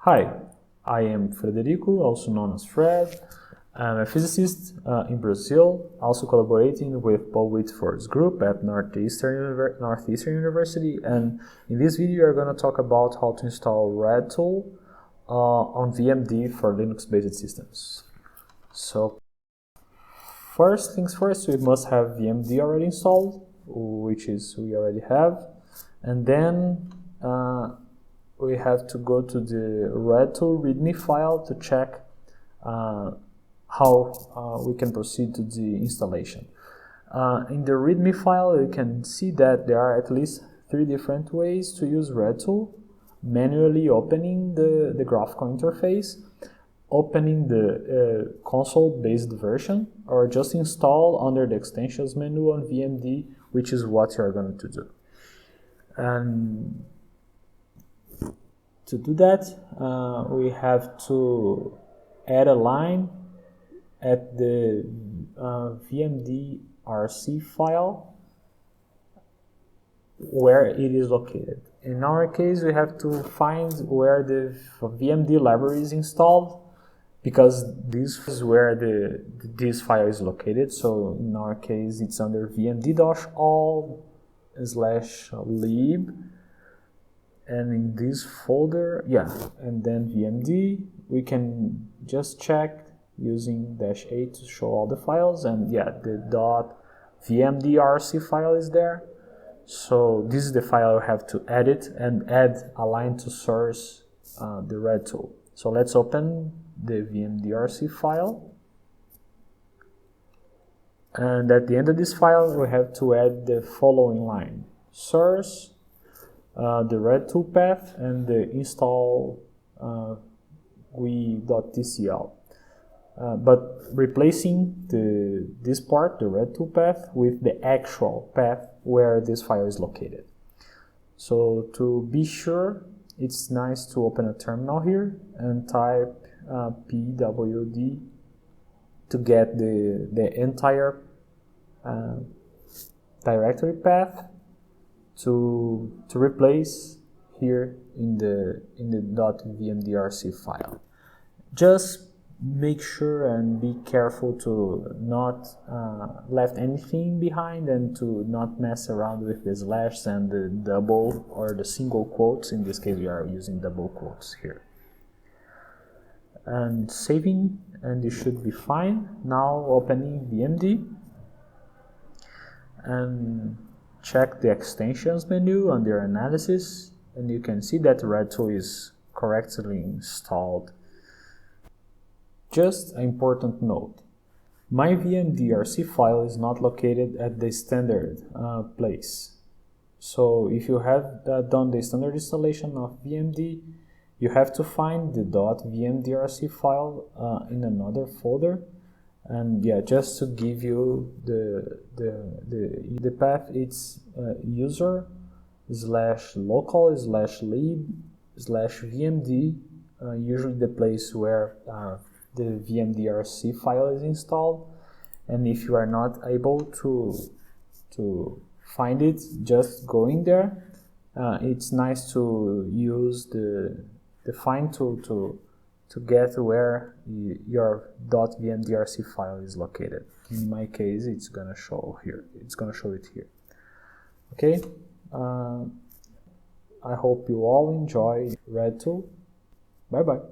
Hi, I am Frederico, also known as Fred. I'm a physicist in Brazil, also collaborating with Paul Whitford's group at Northeastern University. And in this video, we are going to talk about how to install RADtool on VMD for Linux-based systems. So, first things first, we must have VMD already installed, which is we already have, and then we have to go to the RADtool README file to check how we can proceed to the installation. In the README file, you can see that there are at least 3 different ways to use RADtool: manually opening the graphical interface, opening the console-based version, or just install under the extensions menu on VMD, which is what you are going to do. And to do that, we have to add a line at the VMD.rc file where it is located. In our case, we have to find where the VMD library is installed, because this is where this file is located. So in our case, it's under vmd-all/lib. And in this folder, and then VMD, we can just check using -a to show all the files, and the .vmd.rc file is there. So this is the file I have to edit and add a line to source the RADtool. So let's open the vmd.rc file. And at the end of this file, we have to add the following line: source, the RADtool path, and the install GUI.tcl. But replacing this part, the RADtool path, with the actual path where this file is located. So to be sure, it's nice to open a terminal here and type pwd to get the entire directory path to replace here in the .vmd.rc file. Just make sure and be careful to not left anything behind, and to not mess around with the slash and the double or the single quotes. In this case, we are using double quotes here. And saving, and you should be fine. Now opening VMD and check the extensions menu under analysis, and you can see that RADtool is correctly installed. Just an important note: my vmd.rc file is not located at the standard place. So if you have done the standard installation of VMD, you have to find the .vmd.rc file in another folder. And just to give you the path, it's user/local/lib/vmd, usually the place where the vmd.rc file is installed. And if you are not able to find it just going there, it's nice to use the find tool to get where your .vmd.rc file is located. In my case, it's gonna show here. It's gonna show it here. Okay. I hope you all enjoy RADtool. Bye bye.